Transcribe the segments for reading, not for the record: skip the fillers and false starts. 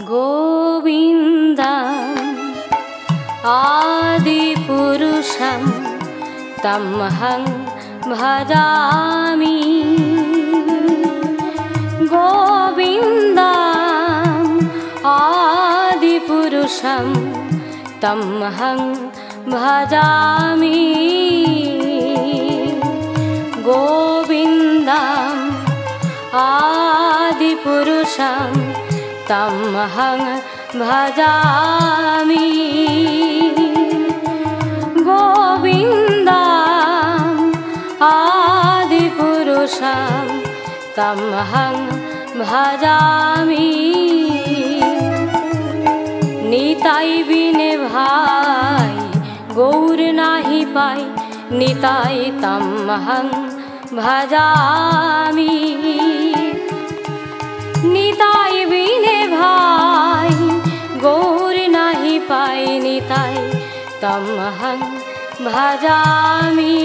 गोविन्दम् आदिपुरुषं तमहं भजामि। गोविन्दम् आदिपुरुषं तमहं भजामि। गोविन्दम् आदिपुरुषं तमहं भजामि। गोविन्दम् आदिपुरुषं तमहं भजामि। निताई बिने भाई गौर नाही पाई, निताई तमहं भजामि। निताई बिने भाई गौर नाही पाई, निताई तमहं भजामि।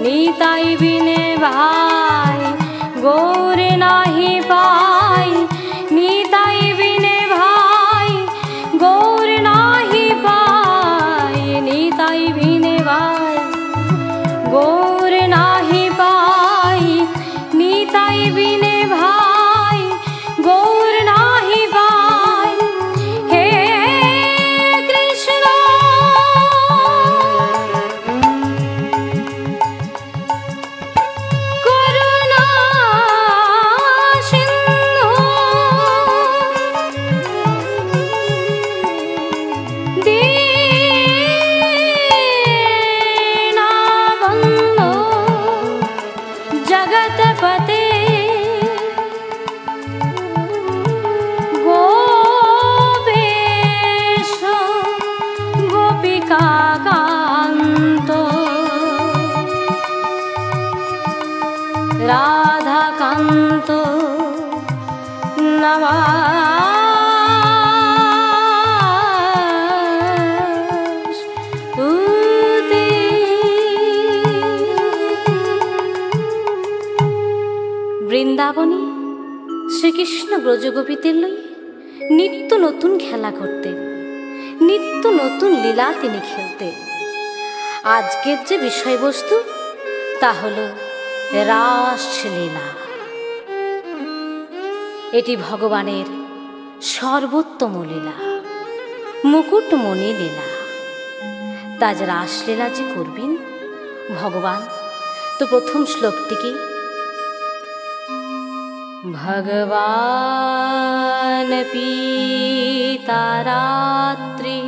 निताई बिने भाई गौर नाही पाई, निताई बिने भाई गौर नाही पाई, निताई बिने भाई गौर नाही पाई, निताई बिने भाई गौर नाही पाई। हे कृष्ण करुणा सिंधु दीनबन्धु जगतपते गोपेश गोपिकाकान्त राधाकान्त नमस्तुते। বৃন্দাবনে শ্রীকৃষ্ণ ব্রজগোপীদের লই নিত্য নতুন খেলা করতেন, নিত্য নতুন লীলা তিনি খেলতেন। আজকের যে বিষয়বস্তু তা হল রাসলীলা। এটি ভগবানের সর্বোত্তম লীলা, মুকুটমণি লীলা। তা আজ রাসলীলা যে করবেন ভগবান, তো প্রথম শ্লোকটিকে भगवान पीता रात्रि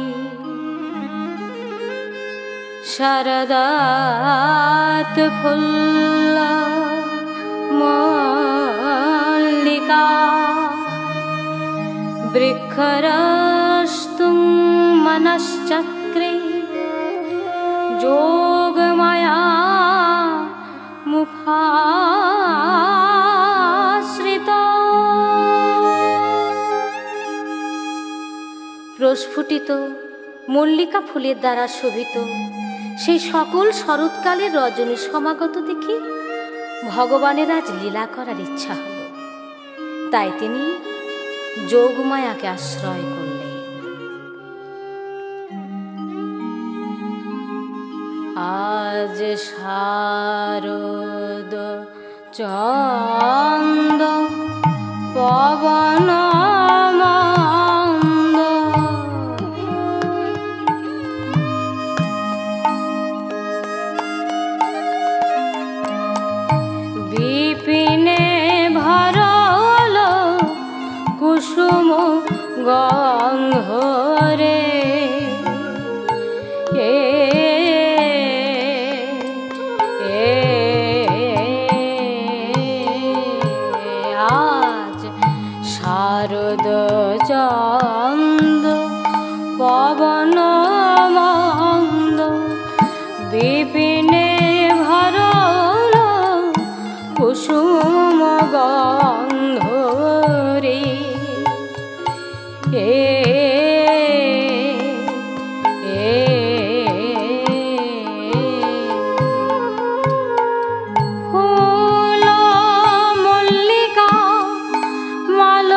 शरदात फुल्ल मल्लिका बृक्षरस्तुं मनश्चक्रे जोगमाया मुफा প্রস্ফুটিত মল্লিকা ফুলের দ্বারা শোভিত সেই সকল শরৎকালের রজনী সমাগত দেখে ভগবানের আজ লীলা করার ইচ্ছা হল। তাই তিনি যোগমায়াকে আশ্রয় করলেন। আজ শারদ চন্দ পবন কুসুম গন্ধরে আজ শারদ চন্দ পবন মন্দ বিপিনে ভরল কুসুম গন্ধরে। ফুল মল্লিকা মাল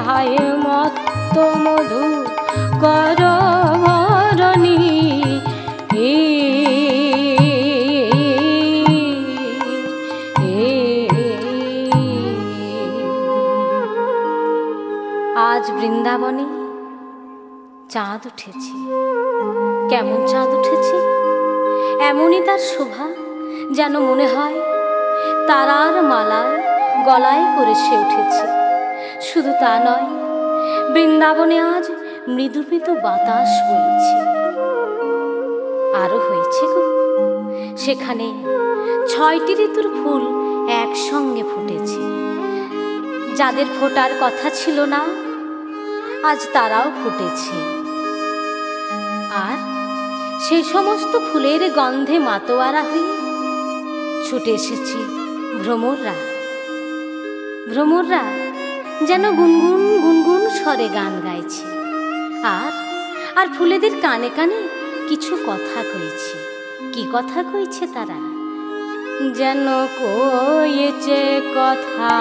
হায় মত্ত মধু করবরণী আজ বৃন্দাবনে চাঁদ উঠেছে। কেমন চাঁদ উঠেছে, এমনই তার শোভা, যেন মনে হয় তারার মালায় গলায় করে সে উঠেছে। শুধু তা নয়, বৃন্দাবনে আজ মৃদু মৃদু বাতাস বইছে। আরো হয়েছে গো, সেখানে 6টি ঋতুর ফুল একসঙ্গে ফুটেছে। যাদের ফোটার কথা ছিল না, আজ তারাও ফুটেছে। আর সেই সমস্ত ফুলের গন্ধে মাতোয়ারা হয়ে ছুটে এসেছে ভ্রমররা। ভ্রমররা যেন গুনগুন গুনগুন স্বরে গান গাইছে, আর ফুলেদের কানে কানে কিছু কথা কইছে। কি কথা কইছে তারা? যেন কইছে কথা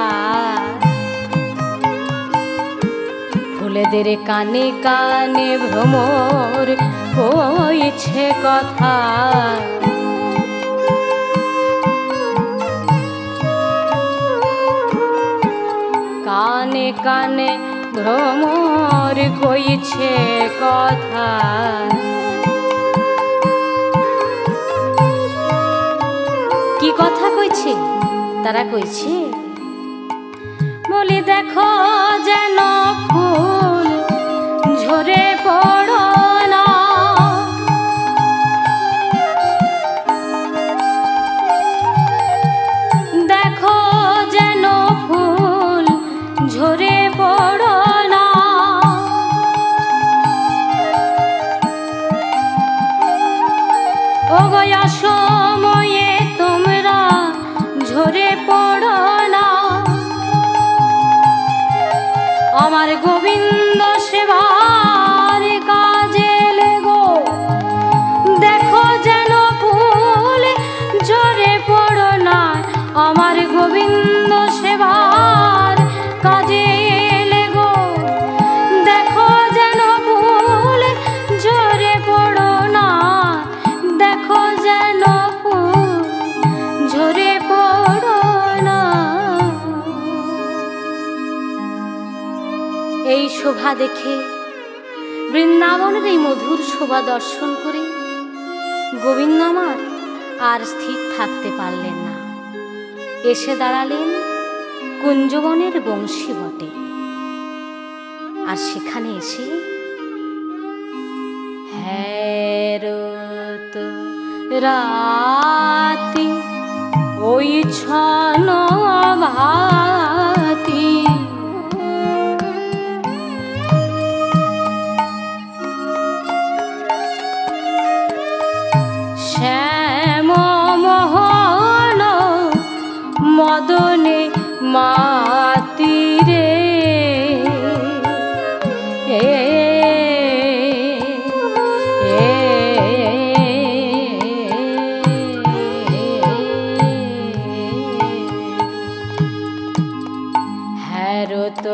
ফুলেদের কানে কানে, ভ্রমর কইছে কথা। কানে কানে ভ্রমর কইছে কথা। কি কথা কইছে? তারা কইছে, বলি দেখো যেন ফুল ঝরে পড়ো না, দেখো যেন ফুল ঝরে পড়ো না। ও গয়া সময়ে তোমরা ঝরে পড়ো না, আমার গোবিন্দ সেবার কাজে লেগো। দেখো যেন ফুল ঝরে পড়ো না, আমার গোবিন্দ সেবার কাজে লেগো। দেখো যেন ফুল ঝরে পড়ো না, দেখো যেন ফুল ঝরে পড়ো না। এই শোভা দেখে, বৃন্দাবনের এই মধুর শোভা দর্শন করে গোবিন্দ আমার আর স্থির থাকতে পারলেন না। এসে দাঁড়ালেন কুঞ্জবনের বংশী বটে। আর সেখানে এসে হ্যারত রাতি ওই ছন ভাতি, শ্যাম মোহন মদনে মাতিরে, হ্যারত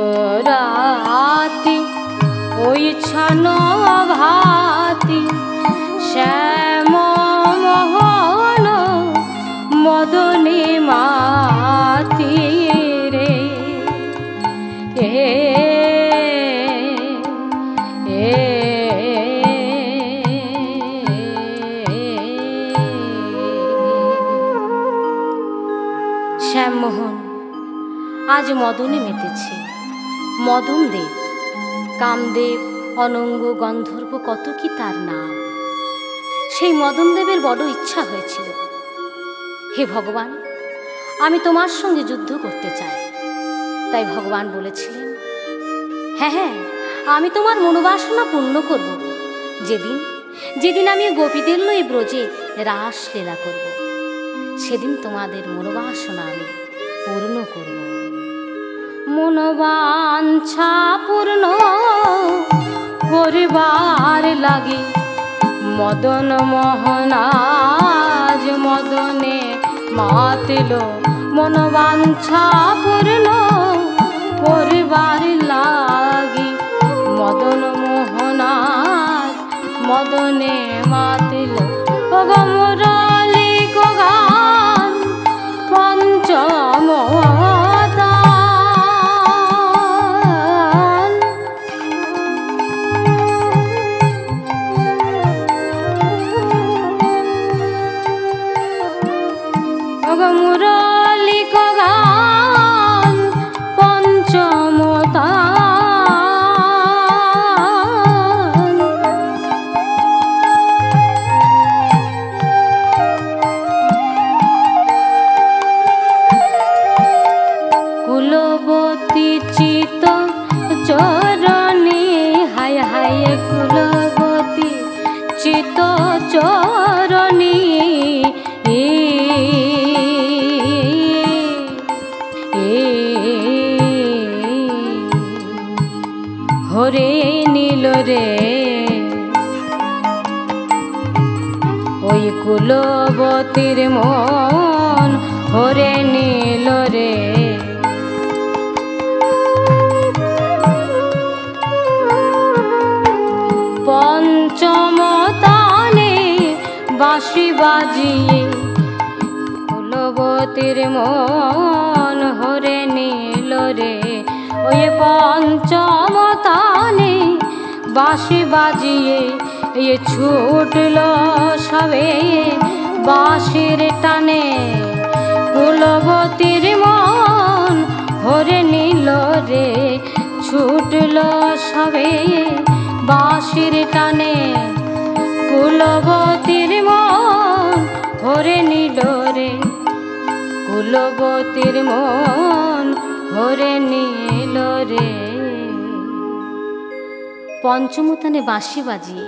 রাতি ওই ছন ভাতি, শ্যাম মোহন মদনে মাতি রে। শ্যামমোহন আজ মদনে মেতেছে। মদন দেব, কামদেব, অনঙ্গ, গন্ধর্ব, কত কি তার নাম। সেই মদন দেবের বড় ইচ্ছা হয়েছিল, হে ভগবান, আমি তোমার সঙ্গে যুদ্ধ করতে চাই। তাই ভগবান বলেছিলেন, হ্যাঁ হ্যাঁ, আমি তোমার মনোবাসনা পূর্ণ করব, যেদিন যেদিন আমি গোপীদের লয়ে ব্রজে রাসলীলা করব, সেদিন তোমাদের মনোবাসনা আমি পূর্ণ করব। মনোবাঞ্ছা পূর্ণ করবার লাগে মদন মোহন আজ মদনে মাতিল। মনোবাঞ্ছা পূর্ণ করিবার লাগি মদন মোহনাথ মদনে মাতিল ওগো মুরলি গান পঞ্চমতান ওগো মুরলি গান পঞ্চমতান কুলবতী চিত চরণে হায় হায় কুলবতী চিত চরণে হরে নীল রে ওই কুলবতীর মন হরে নীল রে পঞ্চমতানে বাঁশি বাজিয়ে কুলবতীর মন হরে নীল রে ওই পঞ্চমতানে বাঁশি বাজিয়ে এ ছুটল সবে বাঁশির টানে কুলবতীর মন হরে নীল রে ছুটল সবে বাঁশির টানে কুলবতীর মন হরে নীল রে কুলবতীর মন হরে নীল রে পঞ্চমতানে বাঁশি বাজিয়ে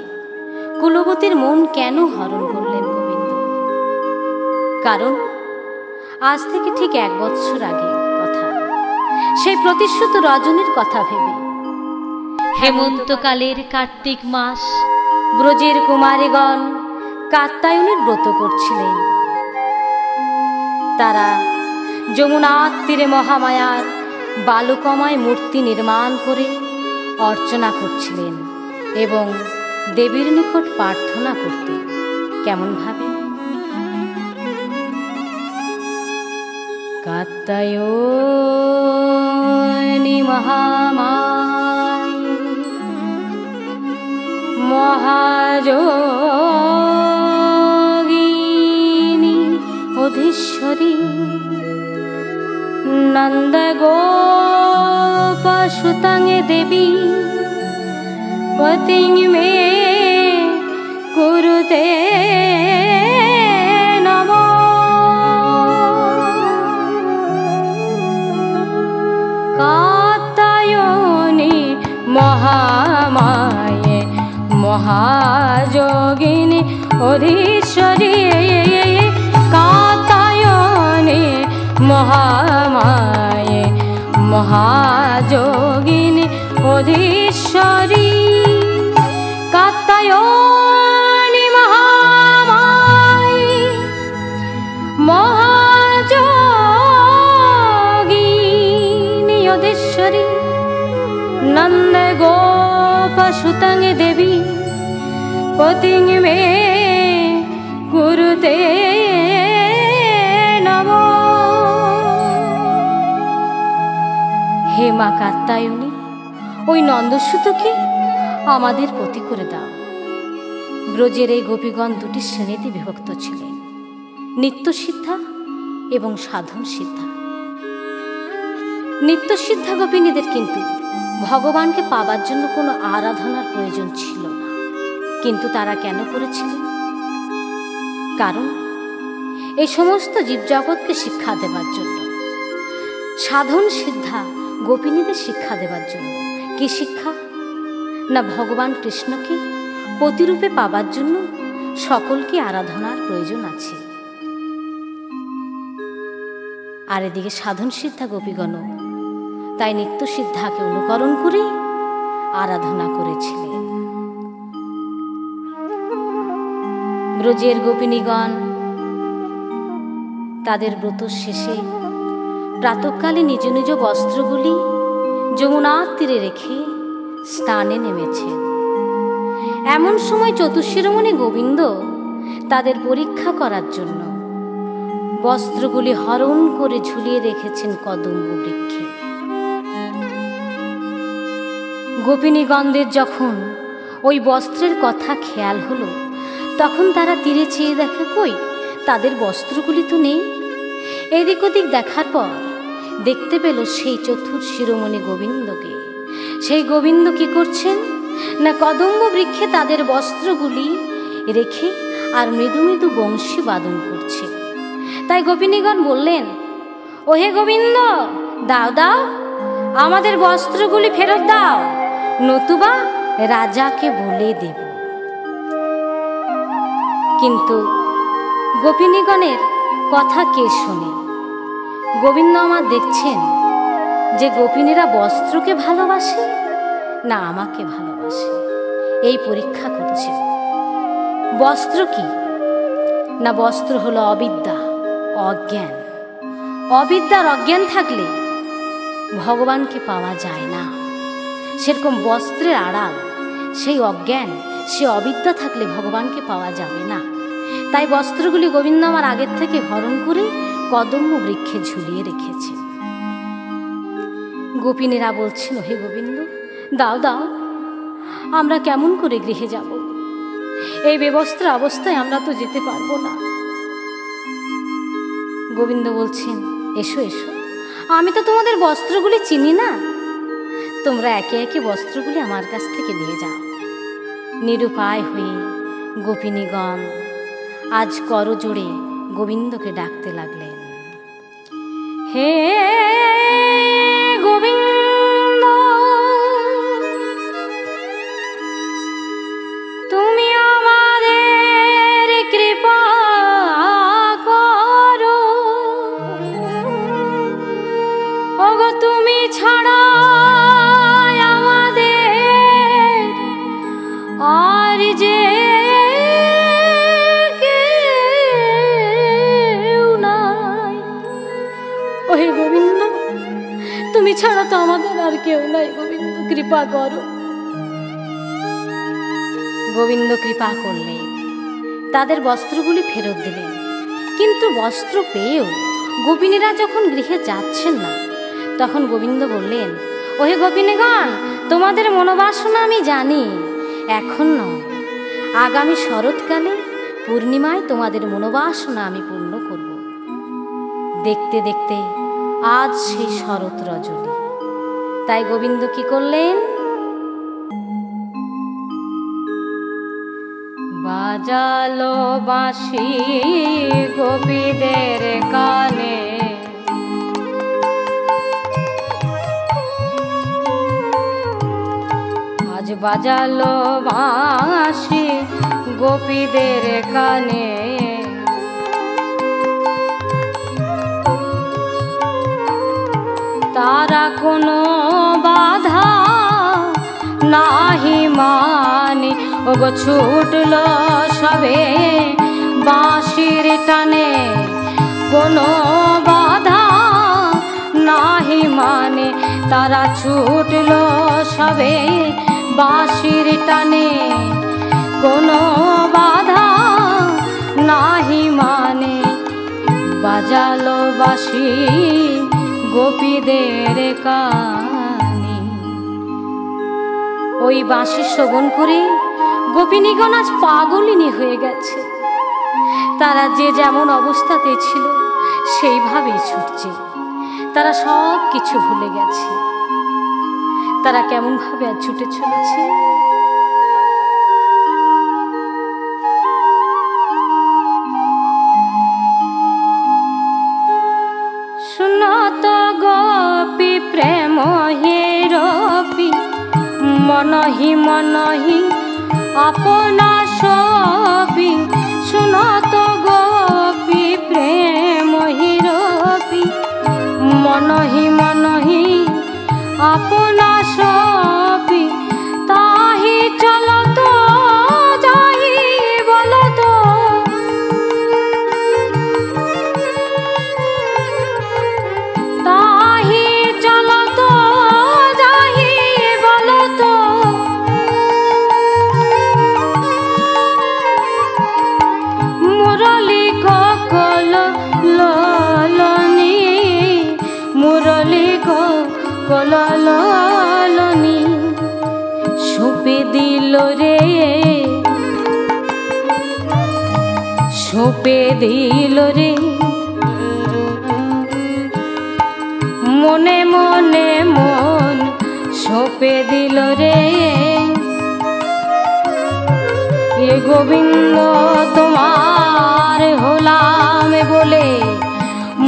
কুলবতীর মন কেন হরণ করলেন গোবিন্দ? কারণ আজ থেকে ঠিক 1 বৎসর আগে কথা, সেই প্রতিশ্রুত রজনীর কথা ভেবে হেমন্তকালের কার্তিক মাস ব্রজের কুমারীগণ কাত্যায়নের ব্রত করছিলেন। তারা যমুনার তীরে মহামায়ার বালুকময় মূর্তি নির্মাণ করে অর্চনা করছিলেন এবং দেবীর নিকট প্রার্থনা করতে। কেমন ভাবে? কাত্যায়নী মহামায় মহাযোগিনী অধীশ্বরী নন্দ গোপসুতাঙ্গে দেবী পতিং মে কুরুতে নমঃ। কাত্যায়নী মহামায়ে মহাযোগিনী অধীশ্বরী কাত্যায়নী মহামায়ে মহাযোগিনী অধীশ্বরী কাত্যায়নী মহামায়ে মহাযোগিনী অধীশ্বরী নন্দ গোপসুতাঙ্গে দেবী পতিং মে কুরুতে নমঃ। হে মা কাত্যায়নী, ওই নন্দসুতকে আমাদের পতি করে দাও। ব্রজের এই গোপীগণ 2টি শ্রেণীতে বিভক্ত ছিলেন, নিত্যসিদ্ধা এবং সাধন সিদ্ধা। নিত্যসিদ্ধা গোপিনীদের কিন্তু ভগবানকে পাবার জন্য কোনো আরাধনার প্রয়োজন ছিল না, কিন্তু তারা কেন করেছিলেন? কারণ এই সমস্ত জীবজগৎকে শিক্ষা দেবার জন্য। সাধন সিদ্ধা গোপিনীদের শিক্ষা দেবার জন্য। কি শিক্ষা? না ভগবান কৃষ্ণকে পতিরূপে পাবার জন্য সকলকে আরাধনার প্রয়োজন আছে। আর এদিকে সাধন সিদ্ধা গোপীগণ তাই নিত্য সিদ্ধাকে অনুকরণ করে আরাধনা করেছিলেন। ব্রজের গোপিনীগণ তাদের ব্রত শেষে প্রাতঃকালে নিজ নিজ বস্ত্রগুলি যমুনার তীরে রেখে স্নানে নেমেছেন। এমন সময় চতুশিরোমণি গোবিন্দ তাদের পরীক্ষা করার জন্য বস্ত্রগুলি হরণ করে ঝুলিয়ে রেখেছেন কদম্ব বৃক্ষে। গোপিনীগণদের যখন ওই বস্ত্রের কথা খেয়াল হলো, তখন তারা তীরে চেয়ে দেখে কই তাদের বস্ত্রগুলি তো নেই। এদিক ওদিক দেখার পর দেখতে পেল সেই চতুর্শিরোমণি গোবিন্দকে। সেই গোবিন্দ কি করছেন না, কদম্ব বৃক্ষে তাদের বস্ত্রগুলি রেখে আর মৃদু মৃদু বংশী বাদন করছে। তাই গোপিনীগণ বললেন, ওহে গোবিন্দ, দাও দাও, আমাদের বস্ত্রগুলি ফেরত দাও, নতুবা রাজাকে বলে দেব। কিন্তু গোপিনীগণের কথা কে শোনে? গোবিন্দ আমার দেখছেন যে গোপিনীরা বস্ত্রকে ভালোবাসে না আমাকে ভালোবাসে, এই পরীক্ষা করছে। বস্ত্র কি না, বস্ত্র হলো অবিদ্যা, অজ্ঞান। অবিদ্যার অজ্ঞান থাকলে ভগবানকে পাওয়া যায় না। সেরকম বস্ত্রের আড়াল সেই অজ্ঞান, সে অবিদ্যা থাকলে ভগবানকে পাওয়া যাবে না। তাই বস্ত্রগুলি গোবিন্দ আমার আগের থেকে হরণ করে কদম্ব বৃক্ষে ঝুলিয়ে রেখেছে। গোপিনীরা বলছিল, হে গোবিন্দ, দাও দাও, আমরা কেমন করে গৃহে যাব? এই বেবস্ত্র অবস্থায় আমরা তো যেতে পারবো না। গোবিন্দ বলছেন, এসো এসো, আমি তো তোমাদের বস্ত্রগুলি চিনি না, তোমরা একে একে বস্ত্রগুলি আমার কাছ থেকে নিয়ে যাও। নিরুপায় হয়ে গোপিনীগণ আজ করজোড়ে গোবিন্দকে ডাকতে লাগলেন, হে গোবিন্দ, তুমি আমাদের কৃপা করো, ওগো তুমি ছাড়া আমাদের আর যে কেউ নাই। ওহে গোবিন্দ, তুমি ছাড়া তো আমাদের আর কেউ নাই, গোবিন্দ কৃপা করো। গোবিন্দ কৃপা করলেন, তাদের বস্ত্রগুলি ফেরত দিলেন। কিন্তু বস্ত্র পেয়েও গোপিনীরা যখন গৃহে যাচ্ছেন না, তখন গোবিন্দ বললেন, ওহে গোপিনীগণ, তোমাদের মনোবাসনা আমি জানি, এখন নয়, আগামী শরৎকালে পূর্ণিমায় তোমাদের মনোবাসনা আমি পূর্ণ করব। দেখতে দেখতে আজ সেই শরৎ রজনী। তাই গোবিন্দ কি করলেন, বাজালো বাঁশি গোপীদের কানে, আজ বাজালো বাঁশি গোপীদের কানে, তারা কোনো বাধা নাহি মানে, ওগো ছুটল সবে বাঁশির টানে, কোনো বাধা নাহি মানে, তারা ছুটল সবে বাঁশির টানে, কোনো বাধা নাহি মানে, বাজালো বাঁশি গোপীদের কানে। ওই বাঁশি শ্রবণ করে গোপিনীগণ আজ পাগলিনী হয়ে গেছে। তারা যে যেমন অবস্থাতে ছিল সেইভাবেই ছুটছে। তারা সব কিছু ভুলে গেছে। তারা কেমন ভাবে আজ ছুটে চলেছে। শুনত গোপী প্রেম হেরপি, মনহি মনহি আপনা সবি, শুনত গোপী প্রেম হেরপি, মনহি মনহি আপনা সবি, তাহি চলত যাই বলত, তাহি চলত সকলনি সঁপে দিল রে, সঁপে দিল রে মনে মনে মন সঁপে দিল রে। এ গোবিন্দ তোমার হলাম বলে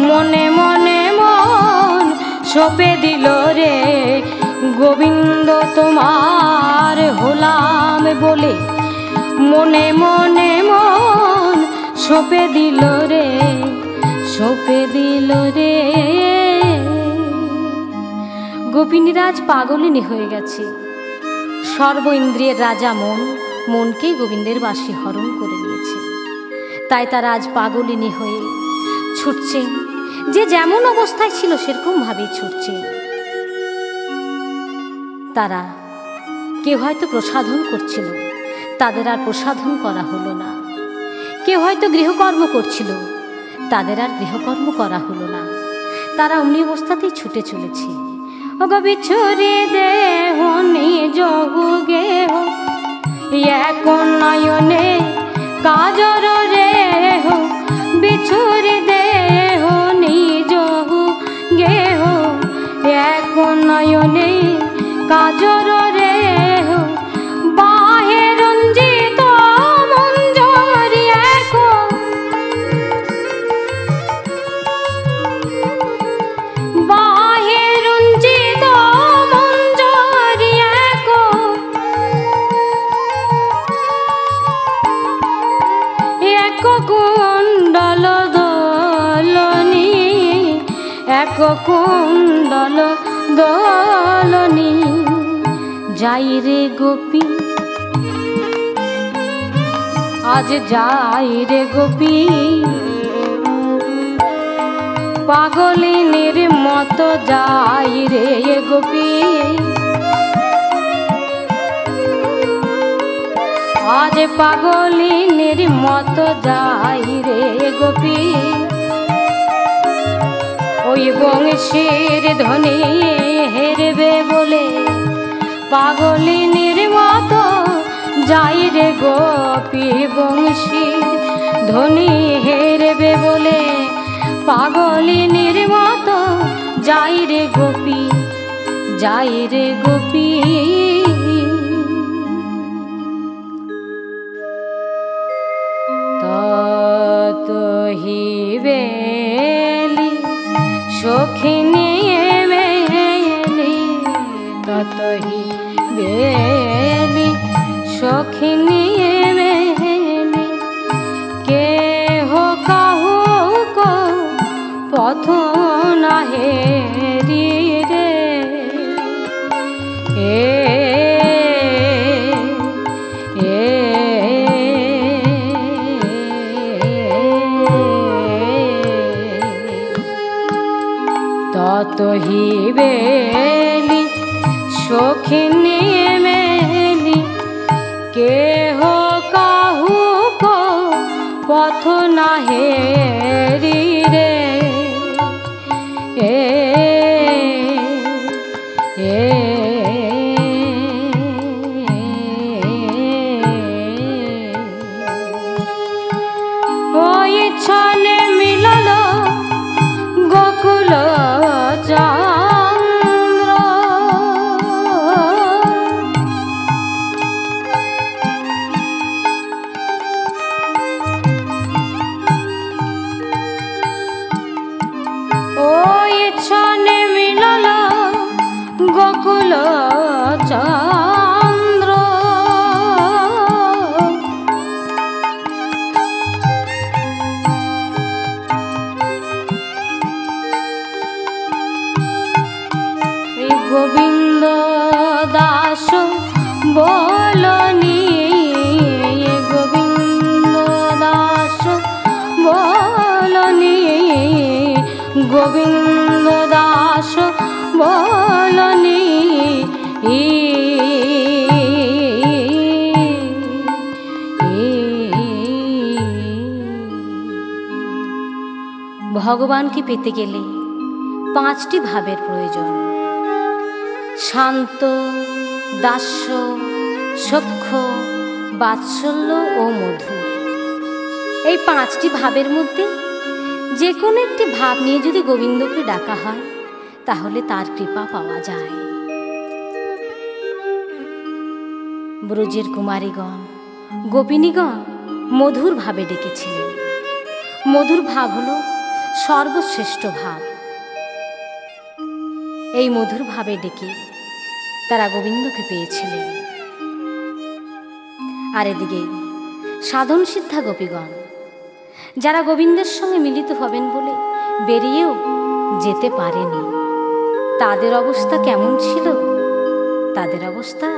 মনে মনে মন সঁপে দিল রে। গোবিন্দ তোমার হলাম বলে মনে মনে মন সঁপে দিল রে, সঁপে দিল রে। গোপিনীরাজ পাগলিনী হয়ে গেছে। সর্ব ইন্দ্রিয়ের রাজা মন, মনকেই গোবিন্দের বাসী হরণ করে নিয়েছে। তাই তারা আজ পাগলিনী হয়ে ছুটছে, যে যেমন অবস্থায় ছিল সেরকম ভাবেই ছুটছে। তারা কেউ হয়তো প্রসাধন করছিল, তাদের আর প্রসাধন করা হলো না। কেউ হয়তো গৃহকর্ম করছিল, তাদের আর গৃহকর্ম করা হলো না। তারা অমনি অবস্থাতেই ছুটে চলেছে। ওগো বিছুরি দেহ নিজ গেহ, এক নয়নে কাজর রে হো। বিছুরি দেহ নিজ গেহ, এক নয়নে কাজর রে হো। বাহে রঞ্জিত মঞ্জরি এক, বাহে রঞ্জিত মঞ্জরি এক। এক কুণ্ডল দোলনি, এক কুণ্ডল দোলনি। যাই রে গোপী, আজ যাই রে গোপী, পাগলিনীর মতো যাই রে গোপী। আজ পাগলিনীর মতো যাই রে গোপী। ওই বংশীর ধ্বনি হেরবে বলে পাগলিনীর মতো যাই রে গোপী। বংশীর ধ্বনি হেরবে বলে পাগলিনীর মতো যাই রে গোপী, যাই রে গোপী। তত হিবেলি সখিনী মেলি, তত হিবেলি সখিনী মেলি। কেহ কাহু কো পথ নাহে রে, তত হিবেলি সখিনী মেলি। কেহ কাহু কো পথ নাহে রে। ওই ছলে মিলল গোকুল চন্দ্র, ওই ছলে মিলল গোকুল চন্দ্র। গোবিন্দ দাস বলনি, গোবিন্দ দাস বলনি, গোবিন্দ দাস বলনি। ভগবানকে পেতে গেলে 5টি ভাবের প্রয়োজন। শান্ত, দাস্য, সখ্য, বাৎসল্য ও মধুর, এই 5টি ভাবের মধ্যে যে কোনো একটি ভাব নিয়ে যদি গোবিন্দকে ডাকা হয় তাহলে তার কৃপা পাওয়া যায়। ব্রজের কুমারীগণ, গোপিনীগণ মধুর ভাবে ডেকেছিলেন। মধুর ভাব হলো সর্বশ্রেষ্ঠ ভাব। এই মধুর ভাবে ডেকে তারা গোবিন্দকে পেয়েছিলেন। আর এদিকে সাধন সিদ্ধা গোপীগণ, যারা গোবিন্দের সঙ্গে মিলিত হবেন বলে বেরিয়েও যেতে পারেনি, তাদের অবস্থা কেমন ছিল? তাদের অবস্থা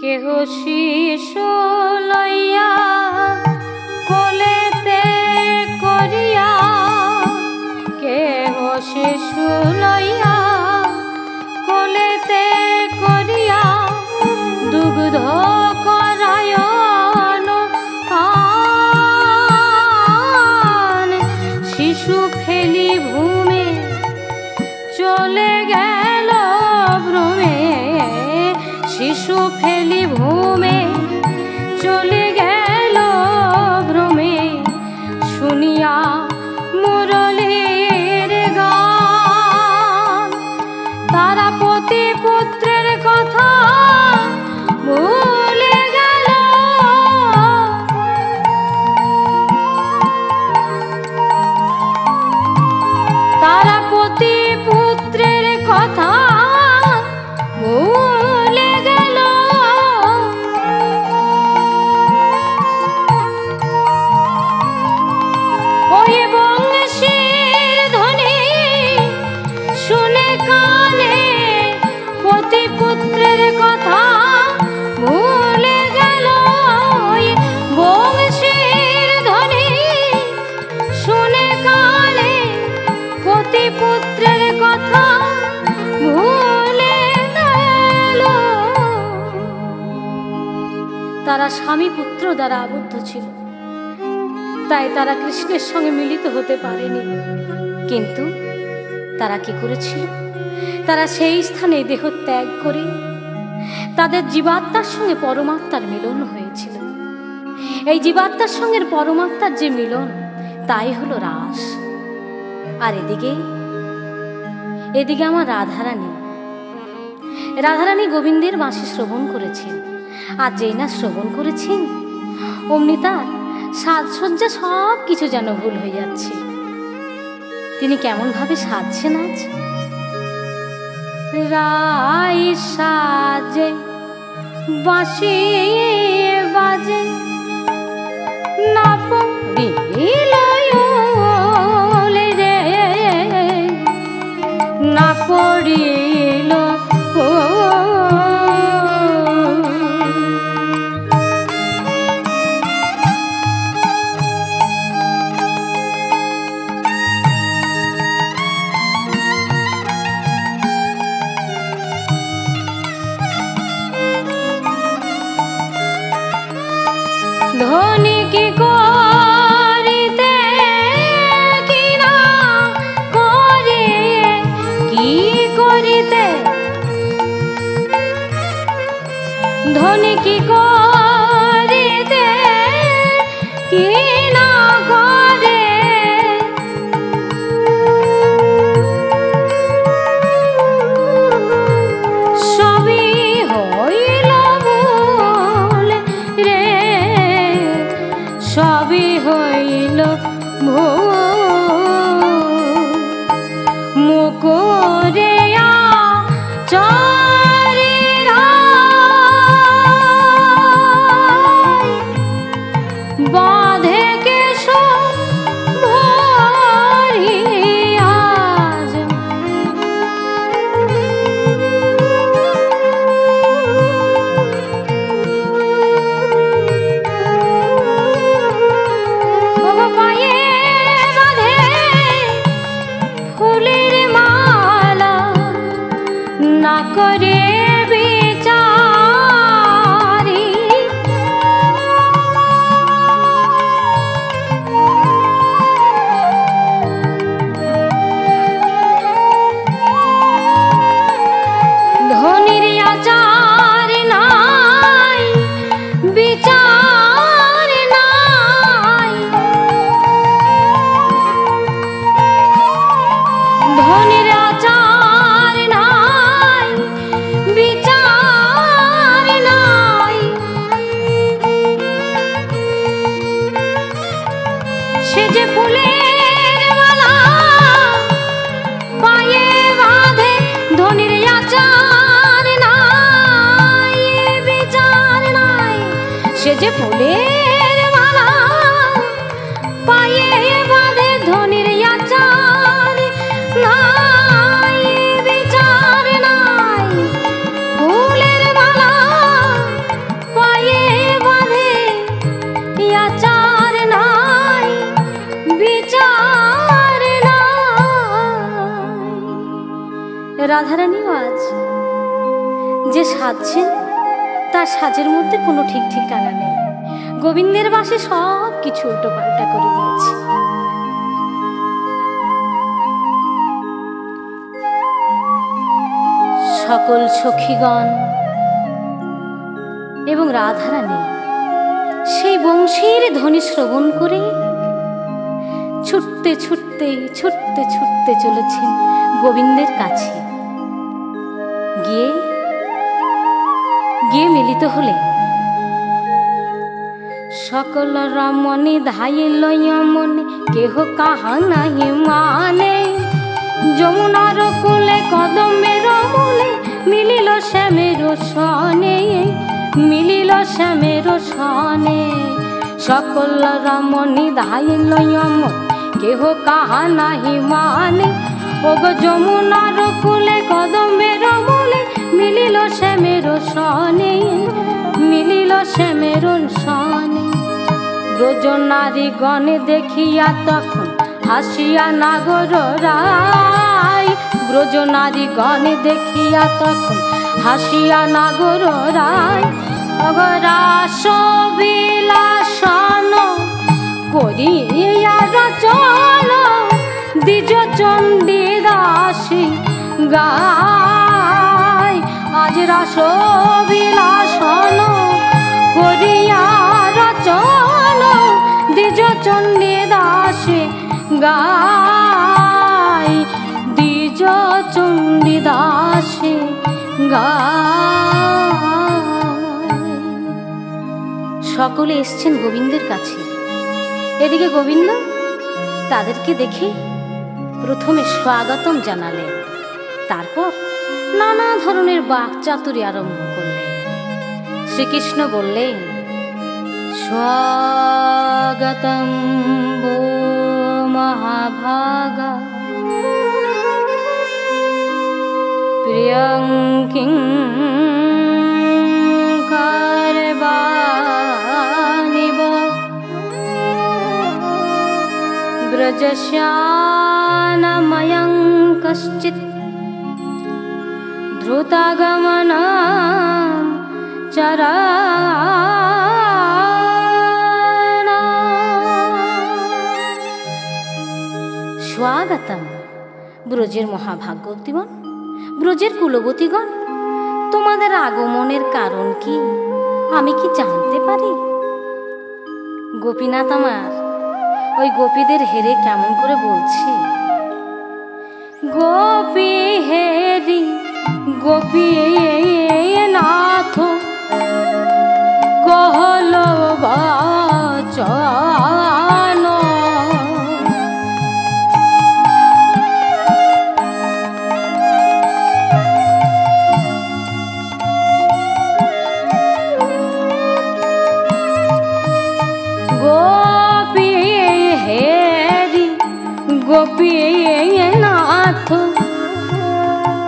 কেহ শিশু লইয়া কোলেতে করিয়া, কেহ শিশু লইয়া কোলেতে করিয়া দুগ্ধ করায়ন পান, শিশু ফেলি ভূমে চলে গেল ভ্রমে, শিশু ফেলি ভূমে চলে গেল ভ্রমে, শুনিয়া মুরলীর গান, তারা পতি পুত্রের কথা ভুলে গেল, তারা পতি পুত্রের কথা ভুলে গেল। ওই বংশীর ধ্বনি শুনে কানে পতি পুত্রের কথা ভুলে গেল, ওই বংশীর ধ্বনি শুনে কানে পতি পুত্রের কথা ভুলে গেল। তারা স্বামী পুত্র দ্বারা আবদ্ধ ছিল, তাই তারা কৃষ্ণের সঙ্গে মিলিত হতে পারেনি। কিন্তু তারা কি করেছিল? তারা সেই স্থানে দেহ ত্যাগ করে তাদের জীবাত্মার সঙ্গে পরমাত্মার মিলন হয়েছিল। এই জীবাত্মার সঙ্গে পরমাত্মার যে মিলন, তাই হলো রাস। আর এদিকে আমার রাধারানী গোবিন্দের বাঁশি শ্রবণ করেছেন। আর যেই না শ্রবণ করেছেন অমনি তার সাজসজ্জা সব কিছু যেন ভুল হয়ে যাচ্ছে। তিনি কেমন ভাবে সাজছেন আজ? রাই সাজে বাঁশি বাজে না পড়িল রে, না পড়িল ধনী কি করিতে কি না করে, কি করিতে, ধনী কি করিতে কি না করে, সবই হইল ভুল রে, সবই হইল মুকুরে চারিরা বাঁধে কেশ ভরিয়াজ, পায়ে বাঁধে ফুলের মালা, না করে বিচারি যে ফুলের মালা পায়ে বাঁধে ধনির আচার, নাই বিচার নাই। ফুলের মালা পায়ে বাঁধে আচার, নাই বিচার নাই। রাধারানীও আজ যে সাজছেন তার সাজের মধ্যে কোনো ঠিক ঠিকানা নেই। গোবিন্দের বাসে সব কিছু উল্টো পাল্টা করে দিয়েছে। সকল সখীগণ এবং রাধারানী সেই বংশীর ধ্বনি শ্রবণ করে ছুটতে ছুটতে ছুটতে ছুটতে চলেছেন গোবিন্দের কাছে। গিয়ে গিয়ে মিলিত হলে সকল রমণী ধাইল মনে, কেহ কাহা নাহি মানে। যমুনার কুলে কদমের মূলে মিলিল শ্যামের সনে, মিলিল শ্যামের সনে। সকল রমণী ধাইল মনে, কেহ কাহা নাহি মানে। ওগো যমুনার কুলে কদমের মূলে মিলিল শ্যামের সনে, মিলিল শ্যামের সনে। ব্রজ নারী গণে দেখিয়া তখন হাসিয়া নাগর রায়। ব্রজ নারী গণে দেখিয়া তখন হাসিয়া নাগর রায়। অগরাস বিলাসন করিয়া রচন, দ্বিজ চণ্ডী দাসী গায়। আজ রাস বিলাসন করিয়া রচন, দ্বিজ চণ্ডী দাসী গায়। দ্বিজ চণ্ডী দাসী গায়। সকলে এসছেন গোবিন্দের কাছে। এদিকে গোবিন্দ তাদেরকে দেখে প্রথমে স্বাগতম জানালেন, তারপর নানা ধরনের বাকচাতুরি আরম্ভ করলেন। শ্রীকৃষ্ণ বললেন, স্বাগতম ভো মহাভাগা প্রিয়ং কিঙ্করবাণিব ব্রজস্যানময়ং কশ্চিৎ দ্রুতগমনম চরণ। স্বাগতম ব্রজের মহাভাগ্যবতীগণ, ব্রজের কুলবতীগণ, তোমাদের আগমনের কারণ কি আমি কি জানতে পারি? গোপীনাথ আমার ওই গোপীদের হেরে কেমন করে বলছি, গোপী হেরি গোপী নাথ কহল বাচন। গোপী হেরি গোপী নাথ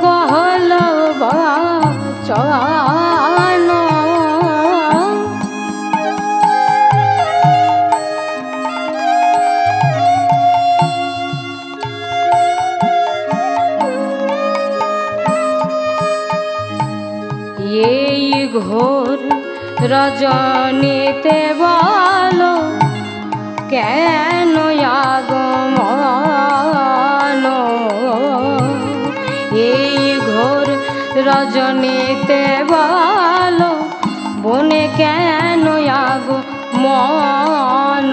কহল বাচন। এই ঘোর রজনীতে বলো কেন আগমন। এই ঘোর রজনীতে বলো বনে কেন আগমন।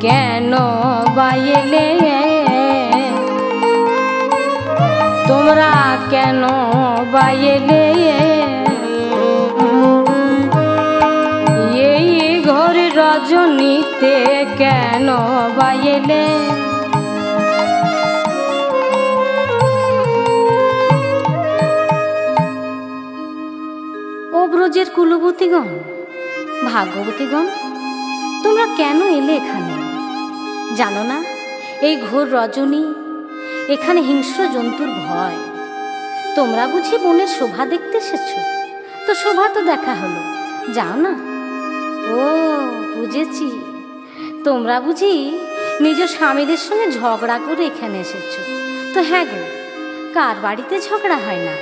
কেন বাইলে তোমরা, কেন বাইলে এই ঘোর রজনীতে কেন বাইলে। ও ব্রজের কুলবতীগণ, ভাগ্যবতীগণ, তোমরা কেন এলে এখানে? জানো না এই ঘোর রজনী, এখানে হিংস্র জন্তুর ভয়। তোমরা বুঝি বনের শোভা দেখতে এসেছ? তো শোভা তো দেখা হলো, যাও না। ও বুঝেছি, তোমরা বুঝি নিজ স্বামীদের সঙ্গে ঝগড়া করে এখানে এসেছ। তো হ্যাঁ গো, কার বাড়িতে ঝগড়া হয় না?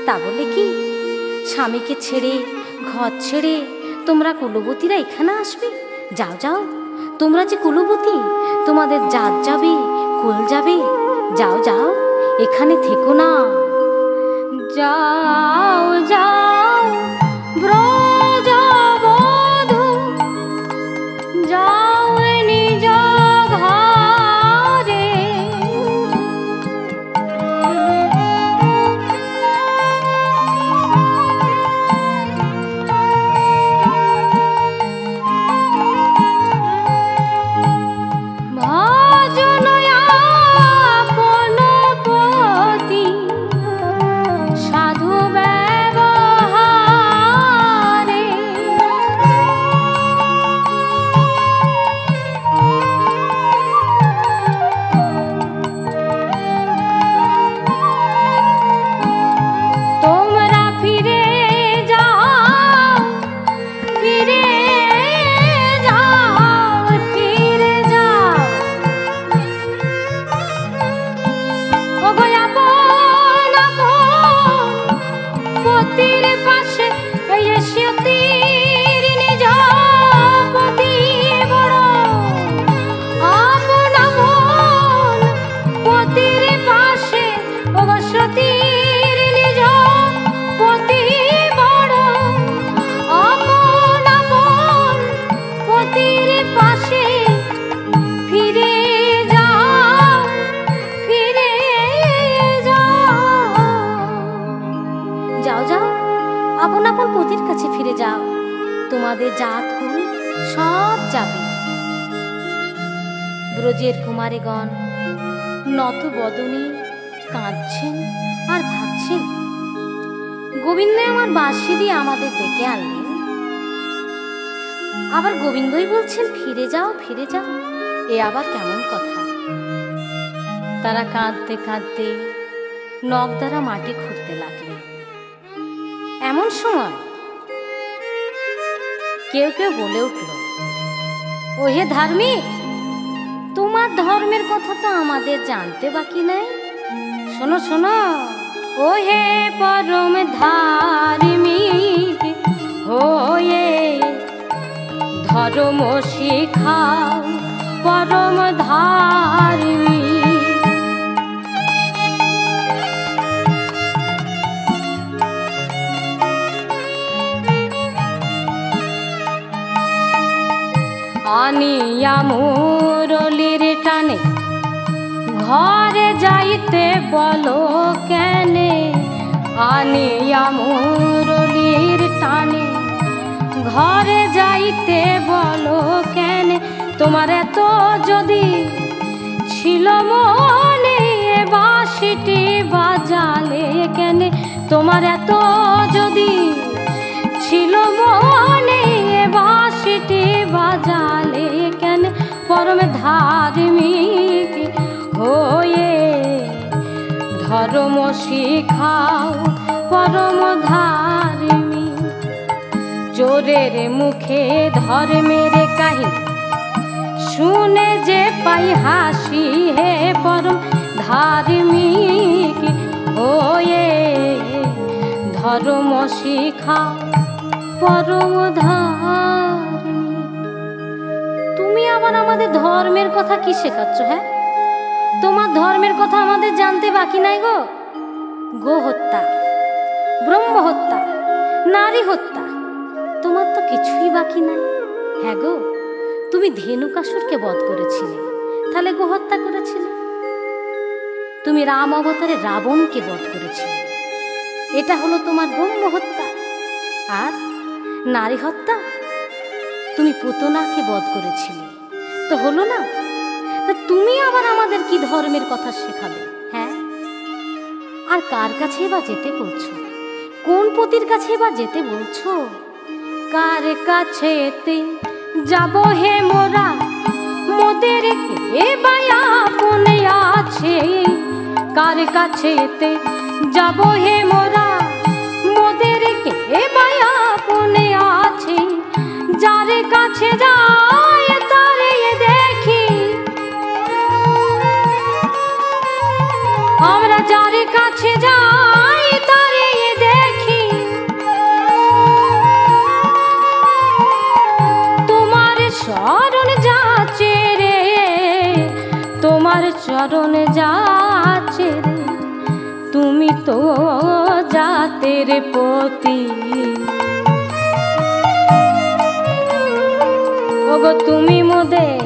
তা বলে কি স্বামীকে ছেড়ে, ঘর ছেড়ে তোমরা কুলবতীরা এখানে আসবে? যাও যাও, তোমরা যে কুলবতী, তোমাদের জাত যাবে, কুল যাবে। যাও যাও, এখানে থেকো না। যাও যাও ব্রজবধূ, যাও নিজ ঘরে। আপন আপন পতির কাছে ফিরে যাও, তোমাদের জাত কুল সব যাবে। ব্রজের কুমারীগণ নত বদনে কাঁদছেন আর ভাবছেন, গোবিন্দ আমার বাঁশি দিয়ে আমাদের ডেকে আনলেন, আবার গোবিন্দই বলছেন ফিরে যাও ফিরে যাও। এ আবার কেমন কথা? তারা কাঁদতে কাঁদতে নখ দ্বারা মাটি খুঁড়তে লাগলেন। এমন সময় কেউ কেউ বলে উঠল, ও হে ধার্মিক, তোমার ধর্মের কথা তো আমাদের জানতে বাকি নেই। শোনো শোনো, ও হে পরম ধার্মিক হয়ে ধর্ম শিখাও, পরম ধার্মিক। আনিয়া মুরলির টানে ঘরে যাইতে বলো কেনে? আনিয়া মুরলির টানে ঘরে যাইতে বলো কেনে? তোমার এত যদি ছিল মনে বাঁশিটি বাজালে কেনে? তোমার এত যদি ছিল মনে বাঁশিটি বাজালে কেনে? পরম ধার্মিক হয়ে ধর্ম শিখাও, পরম ধার্মিক। চোরের মুখে ধর্মের কাহিনী শুনে যে পাই হাসি, হে পরম ধার্মিক হয়ে ধর্ম শিখাও, পরম ধার্মিক। তুমি আবার আমাদের ধর্মের কথা কি শেখাচ্ছ? হ্যাঁ, তোমার ধর্মের কথা আমাদের জানতে বাকি নাই গো। গো হত্যা, ব্রহ্ম হত্যা, নারী হত্যা, তোমার তো কিছুই বাকি নাই। হ্যাঁ গো, তুমি ধেনুকাসুরকে বধ করেছিলে, তাহলে গো হত্যা করেছিলে। তুমি রাম অবতারে রাবণকে বধ করেছিলে, এটা হলো তোমার ব্রহ্ম হত্যা। আর নারী হত্যা, তুমি পুতনাকে বধ করেছিলে, তো হলো না? তা তুমি আবার আমাদের কি ধর্মের কথা শেখাবে? হ্যাঁ, আর কার কাছে বা যেতে বলছো? কোন পতির কাছে বা যেতে বলছো? কার কাছেতে যাব হে মোরা, মোদের কে বায়া আপনে আছে। কার কাছেতে যাব হে মোরা, মোদের কে বায়া আপনে আছে। যার কাছে যায় তারে দেখি, আমরা যার কাছে যাই তারে দেখি। তোমার শরণ যাচ্ছে রে, তোমার চরণ যাচ্ছে রে, তুমি তো জাতের পতি। ওগো তুমি মোদের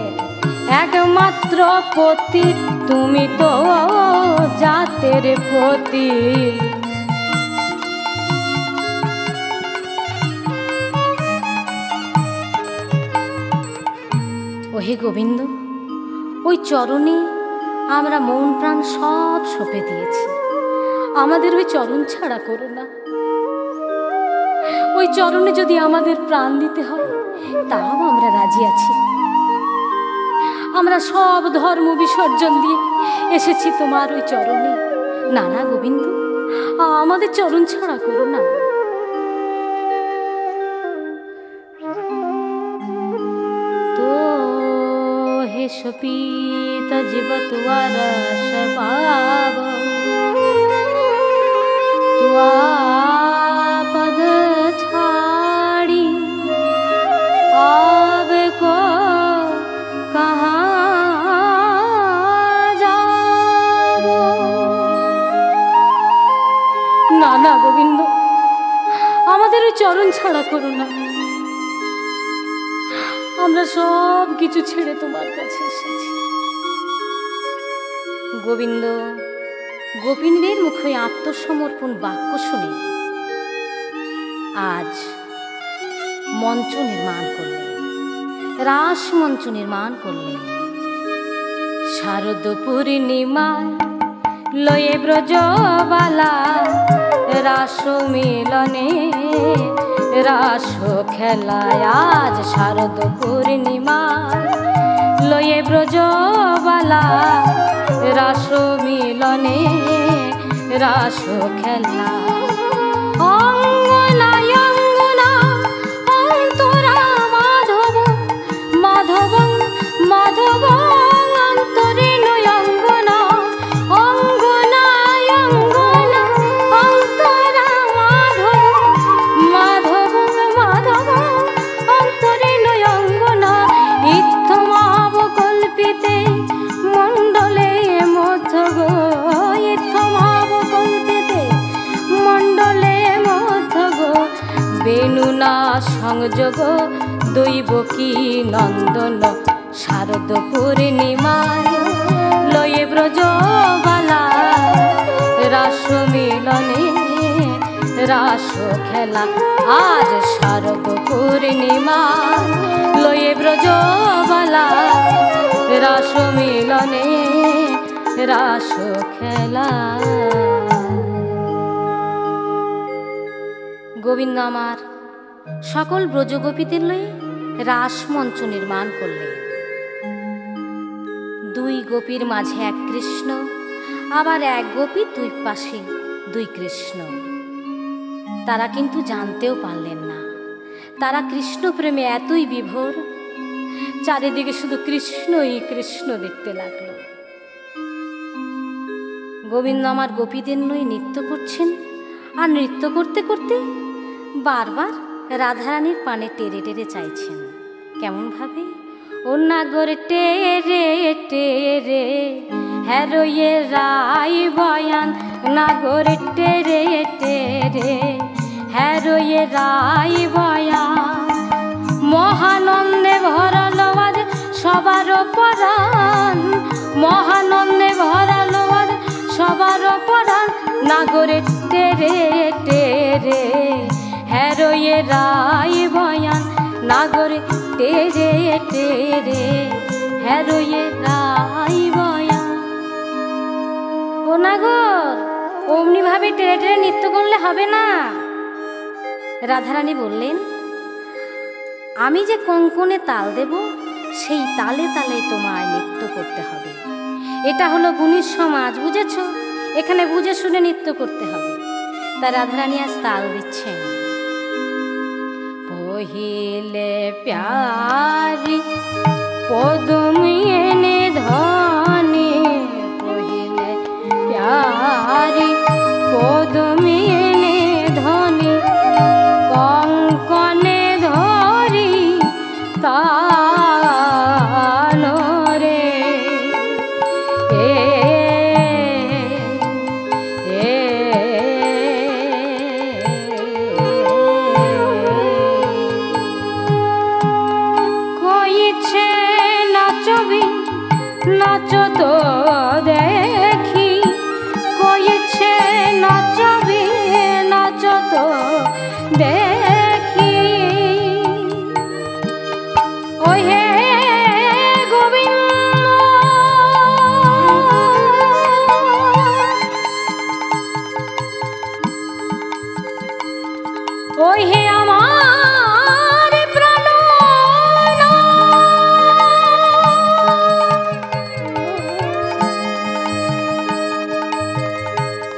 একমাত্র পতি, তুমি তো জাতের পতি। ওহে গোবিন্দ, ওই চরণে আমরা মন প্রাণ সব সঁপে দিয়েছি, আমাদের ওই চরণ ছাড়া করো না। ওই চরণে যদি আমাদের প্রাণ দিতে হয় তাও আমরা রাজি আছি। আমরা সব ধর্ম বিসর্জন দিয়ে এসেছি তোমার ওই চরণে। না না গোবিন্দ, আমাদের চরণ ছাড়া করো না। তো হে সপিত জীব তুয়ার সপাব, তুয়া পদ ছাড়ি আব কো কাহা যাব। না না গোবিন্দ, আমাদের ওই চরণ ছাড়া করো না। আমরা সব কিছু ছেড়ে তোমার কাছে এসেছি। গোবিন্দ গোপিনীদের মুখে আত্মসমর্পণ বাক্য শুনে আজ মঞ্চ নির্মাণ করলেন, রাস মঞ্চ নির্মাণ করলেন। শারদ পূর্ণিমায় লয়ে ব্রজবালা, রাস মিলনে রাস খেলায়। আজ শারদ পূর্ণিমায় লয়ে ব্রজবালা, রাস মিলনে রাস খেলা। অঙ্গনায় অঙ্গনা অন্তরা মাধব, মাধব মাধব অন্তরে নয়ঙ্গনা। অঙ্গনায় অঙ্গনা অন্তরা মাধব, মাধব মাধব অন্তরে নয়ঙ্গনা। ইত্থমাব কল্পিতে মণ্ডলে মধ্য গো, ইত্থমাব কল্পিতে মণ্ডলে মধ্য গো। বেনুনা সংযোগ দৈব কি নন্দন, শারদ পূর্ণিমায় লয়ে ব্রজবালা, রাস মিলনে রাস খেলা। আজ শারদ পূর্ণিমা লয়ে ব্রজবালা, রাস মিলনে রাস খেলা। গোবিন্দ আমার সকল ব্রজগোপীদের লয়ে রাস মঞ্চ নির্মাণ করলেন। দুই গোপীর মাঝে এক কৃষ্ণ, আবার এক গোপী দুই পাশে দুই কৃষ্ণ। তারা কিন্তু জানতেও পারলেন না, তারা কৃষ্ণ প্রেমে এতই বিভোর, চারিদিকে শুধু কৃষ্ণই কৃষ্ণ দেখতে লাগলো। গোবিন্দ আমার গোপীদের নয় নৃত্য করছেন, আর নৃত্য করতে করতে বারবার রাধারানীর পানে টেরে টেরে চাইছেন। কেমন ভাবে? ও নাগর টেরে টেরে হ্যারোয়ে রাই বয়ান, নাগর টেরে টেরে হ্যারোয়ে রাই বয়ান। মহানন্দে ভরালো আজ সবার পরাণ, মহানন্দে ভরালো আজ সবার পরাণ। নাগরে টেরে টেরে হ্যারোয়ে রাই বয়ান, নাগরে টেরে টেরে হ্যারোয়ে রাই বয়ান। ও নাগর, অমনি ভাবে টেরে টেরে নৃত্য করলে হবে না। রাধারানী বললেন, আমি যে কঙ্কনে তাল দেব সেই তালে তালে তোমায় নৃত্য করতে হবে। এটা হলো গুণীর সমাজ, বুঝেছ? এখানে বুঝে শুনে নৃত্য করতে হবে। তা রাধারানী আজ তাল দিচ্ছেন। পহিলে প্যারি পদম এনে ধনে, পহিলে প্যারি পদম এনে ধনে, কঙ্কনে ধরি তাল রে। কইছে নাচবি নাচ তো দেখি, কইছে নাচবি নাচ তো দেখি। ওই হে গোবিন্দ, ওই হে আমার প্রাণ,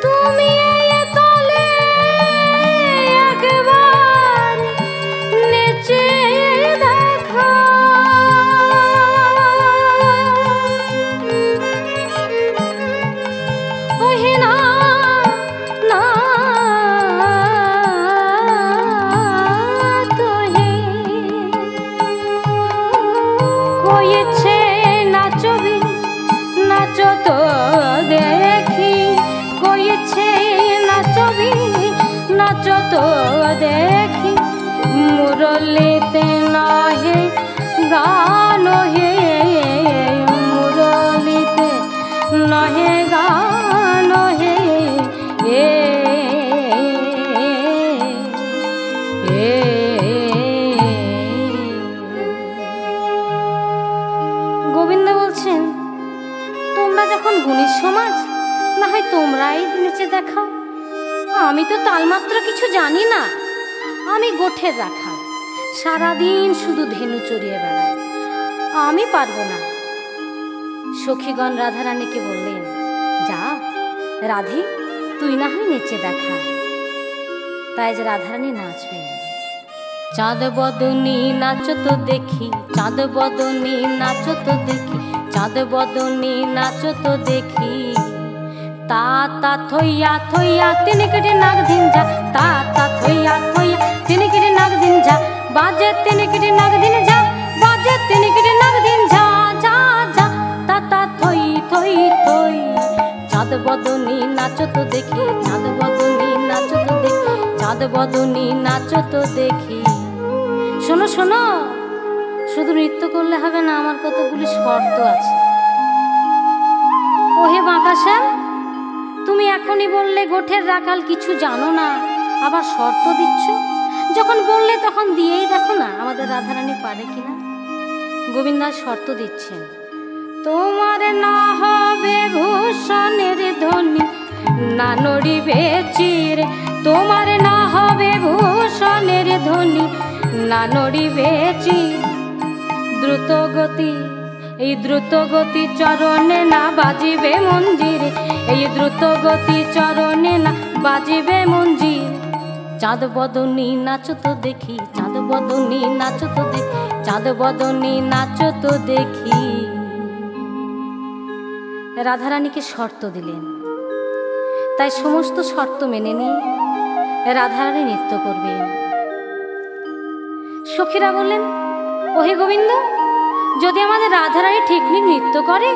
তুমি এই তালে একবার নেচে দেখা। ওই হে না না তো হে, কইছে নাচবি নাচ তো দেখি, কইছে নাচবি নাচ তো দেখি। মুরলিতে নহে গান হে, মুরলিতে নহে গান হে। গোবিন্দ বলছেন, তোমরা যখন গুণীর সমাজ, না হয় তোমরাই নেচে দেখাও। আমি তো তালমাত্র কিছু জানি না, আমি গোঠের রাখাল, সারাদিন শুধু ধেনু চড়িয়ে বেড়াই, আমি পারবো না। সখীগণ রাধারানীকে বললেন, যা রাধে, তুই না হয় নেচে দেখা। তাই যে রাধারানী নাচবেন। চাঁদ বদনী নাচ তো দেখি, চাঁদ বদনী নাচ তো দেখি, চাঁদ বদনী নাচ তো দেখি। তা তা থইয়া থইয়া তিনি কেটে নাক দিন যা, তা তা থইয়া থইয়া তিনি কেটে নাক দিন যা, বাজে তিনি কেটে নাক দিন যা, বাজে তিনি কেটে নাক দিন যা যা যা। তা তা থই থই থই, চাঁদ বদনী নাচ তো দেখি, চাঁদ বদনী নাচ তো দেখি, চাঁদ বদনী নাচ তো দেখি। শোনো শোনো, শুধু নৃত্য করলে হবে না, আমার কতগুলি শর্ত আছে। ওহে বাঁকাশ্যাম, তুমি এখনই বললে গোঠের রাখাল কিছু জানো না, আবার শর্ত দিচ্ছ। যখন বললে তখন দিয়েই দেখো না আমাদের রাধারানী পারে কিনা। গোবিন্দা শর্ত দিচ্ছেন, তোমার না হবে ভূষণের ধ্বনি, না নড়িবে চির। তোমার না হবে ভূষণের ধ্বনি, না নড়িবে চির। দ্রুত গতি, এই দ্রুত গতি চরণে না বাজিবে মঞ্জির, এই দ্রুত গতি চরণে না বাজিবে মঞ্জির। চাঁদ বদনী নাচ তো দেখি, চাঁদ বদনী নাচ তো দেখি, চাঁদ বদনী নাচ তো দেখি। রাধারানীকে শর্ত দিলেন, তাই সমস্ত শর্ত মেনে নিয়ে রাধারানী নৃত্য করবেন। সখীরা বললেন, ওহে গোবিন্দ, যদি আমাদের রাধারানী ঠিকনি নৃত্য করে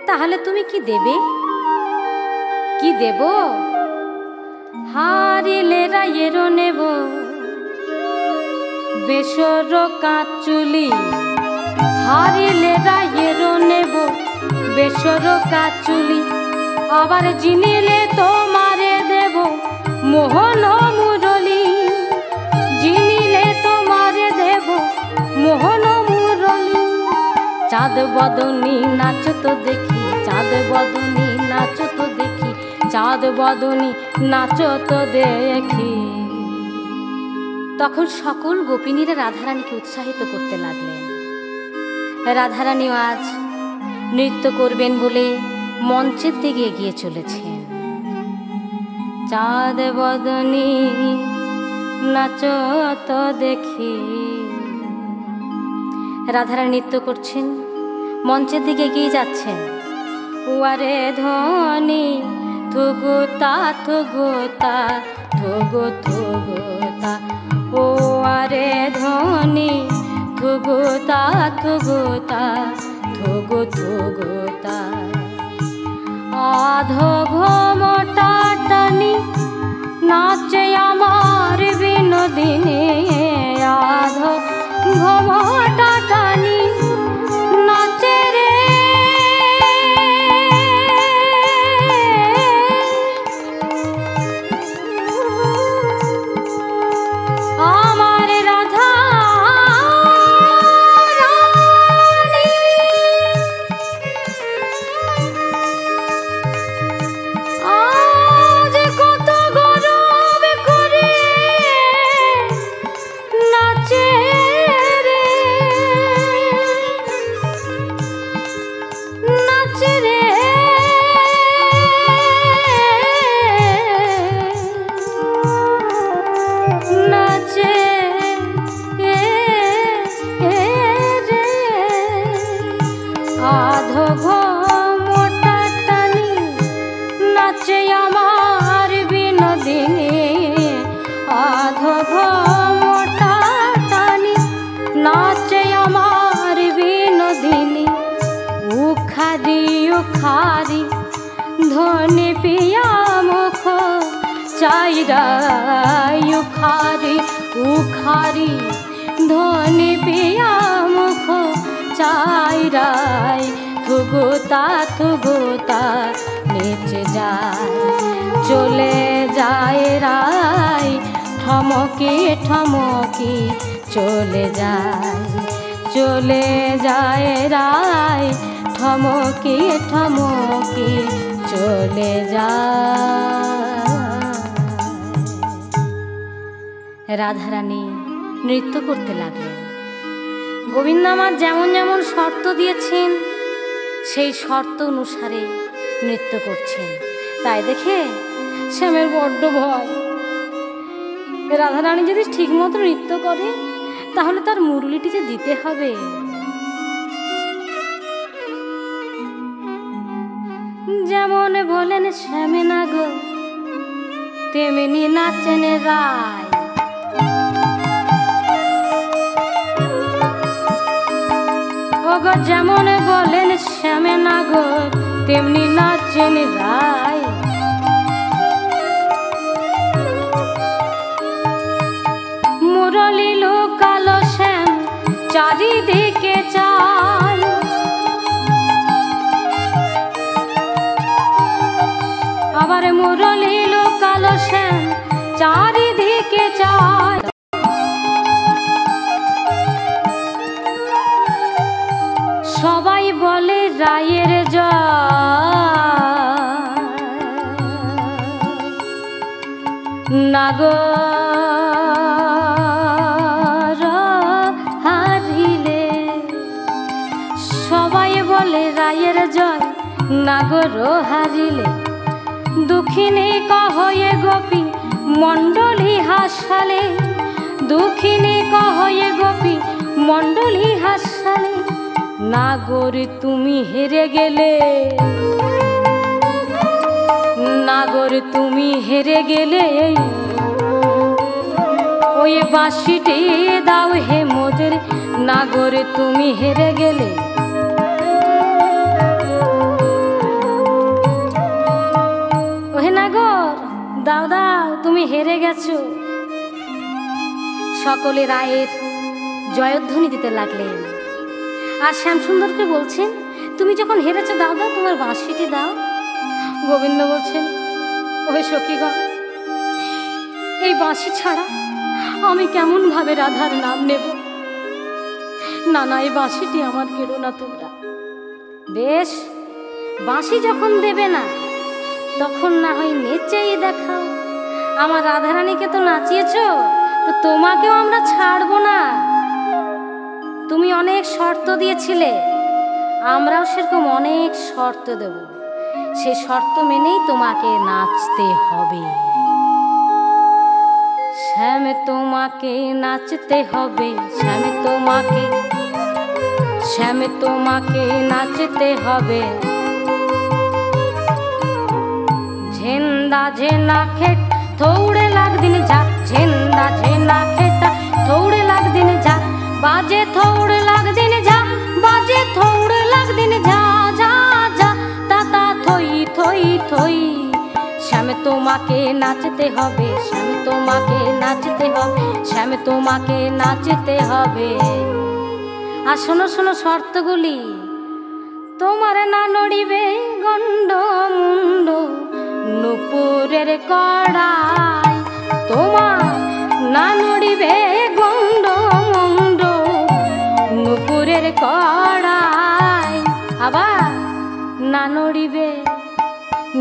তাহলে তুমি কি দেবে? কি দেব? হারিলে রায়েরও নেব, বেসর কাচুলি। হারিলে রায়েরও নেব, বেসর কাচুলি। আবার জিনিলে তোমারে দেব মোহন মুরলি, জিনিলে তোমারে দেব মোহন মুরলি। চাঁদ বদনী নাচ তো দেখি, চাঁদ বদনী নাচ তো দেখি, চাঁদ বদনী নাচ তো দেখি। তখন সকল গোপিনীরা রাধারানীকে উৎসাহিত করতে লাগলেন। রাধারানীও আজ নৃত্য করবেন বলে মঞ্চের দিকে এগিয়ে চলেছেন। চাঁদ বদনী নাচো তো দেখি, রাধারানী নৃত্য করছেন, মঞ্চের দিকে এগিয়ে যাচ্ছেন। ওয়ারে ধ্বনি থুগুতা থুগুতা থুগু থুগুতা, ও আরে ধ্বনি থুগুতা থুগুতা থুগু থুগুতা। আধো ঘোমটা টানি নাচে আমার বিনোদিনী, আধো ঘোমটা টানি নাচে রে আমার রাধা রানী। আজ কত গরব করে নাচে রে, নাচে রে নাচে রে। আধো ঘোমটা টানি নাচে আমার বিনোদিনী, আধো ঘোমটা টানি নাচে আমার বিনোদিনী। উখারি উখারি ধনে পিয়া মুখ চাইরাই, উখারি উখারি ধনে পিয়া মুখ চাইরাই। থুগুতা থুগুতা নেচে যায়, চলে যায় রায়, ঠমকি ঠমকি চলে যায়, চলে যায় রায়, ঠমকি ঠমকি চলে যায়। রাধারানী নৃত্য করতে লাগলেন। গোবিন্দ আমার যেমন যেমন শর্ত দিয়েছেন সেই শর্ত অনুসারে নৃত্য করছেন। তাই দেখে শ্যামের বড্ড ভয়। রাধারানী যদি ঠিক মতো নৃত্য করে তাহলে তার মুরলিটি যে দিতে হবে। যেমন বলেন শ্যামে না গো তেমনি নাচেন রায়, ওগো যেমন বলেন শ্যামে না গো তেমনি নাচেন রায়। মুরলি লোকালো শ্যাম চারিদিকে চাই, আবার মুরলি লোকালো শ্যাম চারিদিকে চাই। সবাই বলে রায়ের জয়, নাগর হারিলে। সবাই বলে রায়ের জয়, নাগর হারিলে। দুঃখিনী কহয়ে গোপী মণ্ডলী হাসালে, দুঃখিনী কহয়ে গোপী মণ্ডলী হাসালে। নাগর তুমি হেরে গেলে, নাগর তুমি হেরে গেলে, ওই বাঁশিটি দাও হে মোদের। নাগর তুমি হেরে গেলে, ওহে নাগর দাও দাও তুমি হেরে গেছো। সকলে রায়ের জয়ধ্বনি দিতে লাগলেন। আর শ্যামসুন্দরকে বলছেন তুমি যখন হেরেছো দাও দাও তোমার বাঁশিটি দাও। গোবিন্দ বলছেন ওহে সখীগণ, এই বাঁশি ছাড়া আমি কেমন ভাবে রাধার নাম নেব? না না, এই বাঁশিটি আমার কেড়ো না তোমরা। বেশ, বাঁশি যখন দেবে না তখন না হয় নেচেই দেখাও। আমার রাধারানীকে তো নাচিয়েছ, তো তোমাকেও আমরা ছাড়বো না। তুমি অনেক শর্ত দিয়েছিলে, আমরাও সেরকম অনেক শর্ত দেব। সে শর্ত মেনেই তোমাকে নাচতে হবে। শ্যাম তোমাকে নাচতে হবে, শ্যাম তোমাকে, শ্যাম তোমাকে নাচতে হবে। ঝেন্দা ঝেনা খেট থৌড়ে লাগ দিন ঝা, ঝেন্দা ঝেনা খেটা থৌড়ে লাগ দিন ঝা, বাজে থৌড়ে লাগ দিন ঝা, বাজে থৌড়ে লাগ দিন ঝা, ঝা ঝা তাতা থই থই থই। শ্যাম তোমাকে নাচতে হবে, শ্যাম তোমাকে নাচতে হবে, শ্যাম তোমাকে নাচতে হবে। আর শোনো শোনো শর্তগুলি। তোমার না নড়িবে গন্ড মুন্ড নুপুরের কড়াই, তোমার না নড়িবে গন্ড মুন্ড নুপুরের কড়াই। আবার না নড়িবে,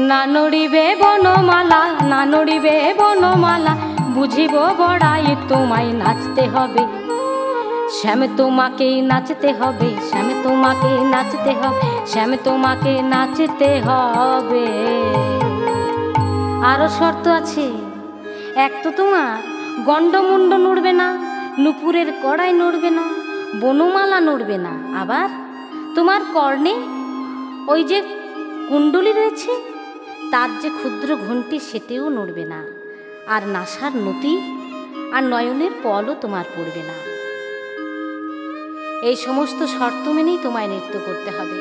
না নড়িবে বনমালা, না নড়িবে বনমালা, বুঝিব বড়াই তোমায় নাচতে হবে। শ্যাম তোমাকে নাচতে হবে, শ্যাম তোমাকে নাচতে হবে, শ্যাম তোমাকে নাচতে হবে। আরো শর্ত আছে। এক তো তোমার গন্ডমুন্ড নড়বে না, নুপুরের কড়াই নড়বে না, বনমালা নড়বে না। আবার তোমার কর্ণে ওই যে কুণ্ডলী রয়েছে তার যে ক্ষুদ্র ঘণ্টি সেটিও নড়বে না। আর নাসার নতি আর নয়নের পলও তোমার পড়বে না। এই সমস্ত শর্ত মেনেই তোমায় নৃত্য করতে হবে।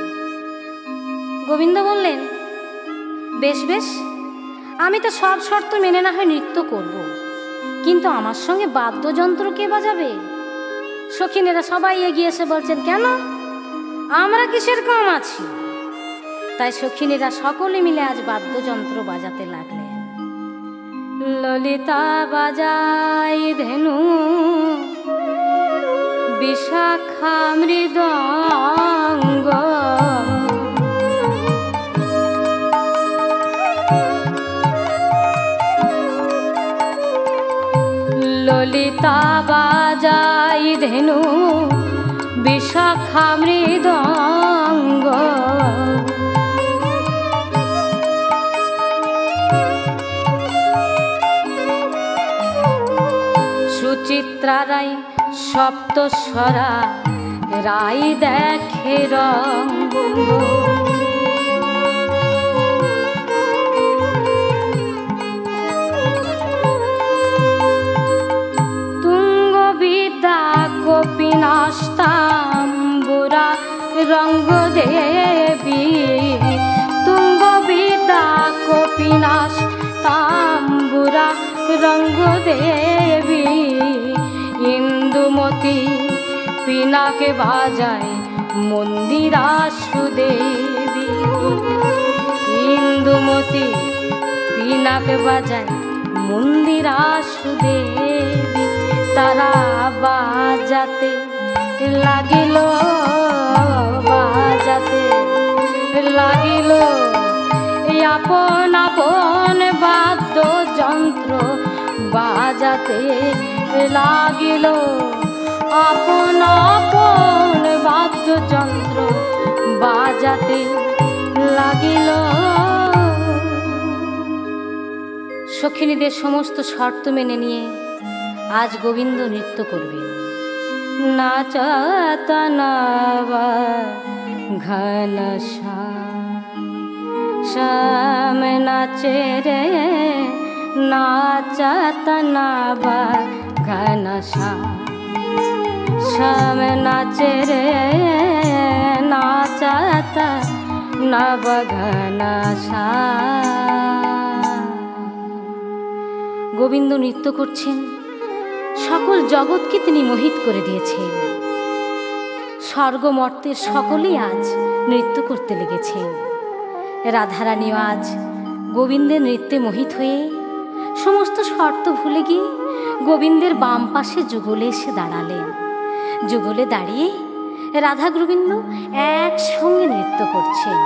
গোবিন্দ বললেন, বেশ বেশ, আমি তো সব শর্ত মেনে না হয় নৃত্য করব, কিন্তু আমার সঙ্গে বাদ্যযন্ত্র কে বাজাবে? সখিনেরা সবাই এগিয়ে এসে বলছেন, কেন, আমরা কিসের কম আছি? তাই সখিনেরা সকলে মিলে আজ বাদ্যযন্ত্র বাজাতে লাগলেন। ললিতা বাজাই ধেনু, বিশাখা মৃদঙ্গ, ললিতা বাজাই ধেনু, বিশাখা মৃদঙ্গ। সুচিত্রা রাই সপ্তস্বরা রাই দেখে রঙ্গ, তুঙ্গ বিদ্যা কপিনাস্তাম্বুরা রঙ্গ দেবী, তুঙ্গ বিদ্যা কপিনাস্তাম্বুরা রঙ্গ দেবী। ইন্দুমতি পিনাকে বাজায় মন্দিরা সুদেবী, ইন্দুমতি পিনাকে বাজায় মন্দিরা সুদেবী। তারা বাজাতে লাগিল, বাজাতে লাগিল আপন আপন বাদ্যযন্ত্র বাজাতে লাগিল, আপন আপন বাদ্যযন্ত্র বাজাতে লাগিল। সখিনীদের সমস্ত শর্ত মেনে নিয়ে আজ গোবিন্দ নৃত্য করবেন। নাচতনবা ঘন শ্যাম নাচে রে, নাচতনবা ঘন শ্যাম নাচে রে, নাচতনব ঘন শ্যাম। গোবিন্দ নৃত্য করছেন, সকল জগৎকে তিনি মোহিত করে দিয়েছেন। স্বর্গমর্তের সকলেই আজ নৃত্য করতে লেগেছেন। রাধারানীও আজ গোবিন্দের নৃত্যে মোহিত হয়ে সমস্ত শর্ত ভুলে গিয়ে গোবিন্দের বাম পাশে যুগলে এসে দাঁড়ালেন। যুগলে দাঁড়িয়ে রাধা গোবিন্দ একসঙ্গে নৃত্য করছেন।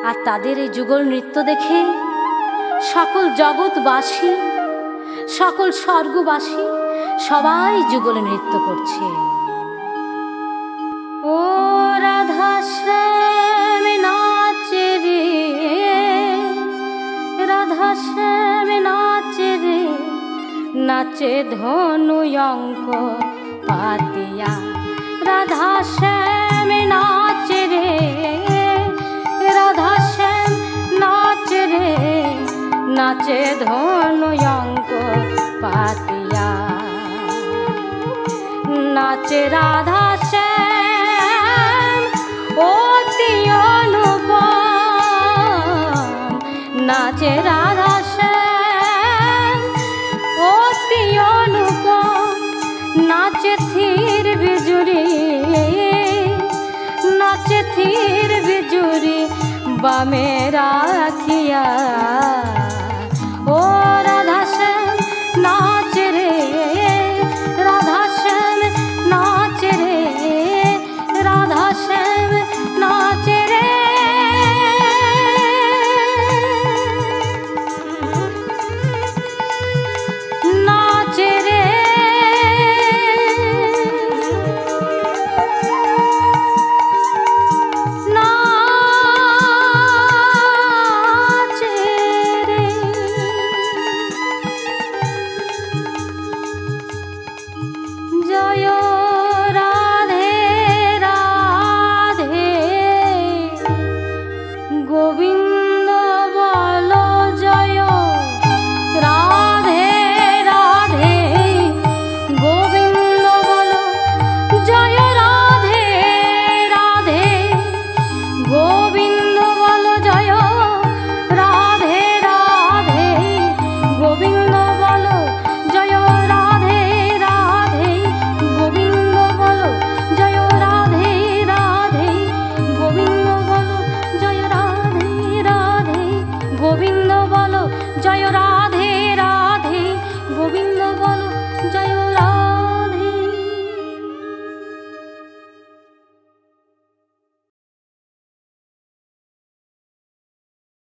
আর তাদের এই যুগল নৃত্য দেখে সকল জগৎবাসী সকল স্বর্গবাসী সবাই যুগল নৃত্য করছে। ও রাধা শ্যাম নাচে রে, রাধা শ্যাম নাচে রে, নাচে ধনু অঙ্ক পাতিয়া। রাধা শ্যাম নাচে রে, রাধা শ্যাম নাচে রে, নাচে ধনু অঙ্ক পাতিয়া। নাচে রাধা শ্যাম অতি অনুপম, নাচে রাধা শ্যাম অতি অনুপম। নাচে থির বিজুরি, নাচে থির বিজুরি বামে রাখিয়া। ও রাধা শ্যাম নাচে রে, রাধা শ্যাম নাচে রে, রাধা শ্যাম নাচে রে। নাচে রে, নাচে রে। জয় রাধে রাধে, গোবিন্দ বল জয়। রাধে রাধে, গোবিন্দ বল জয়। রাধে রাধে, গোবিন্দ বল জয়। রাধে রাধে, গোবিন্দ বল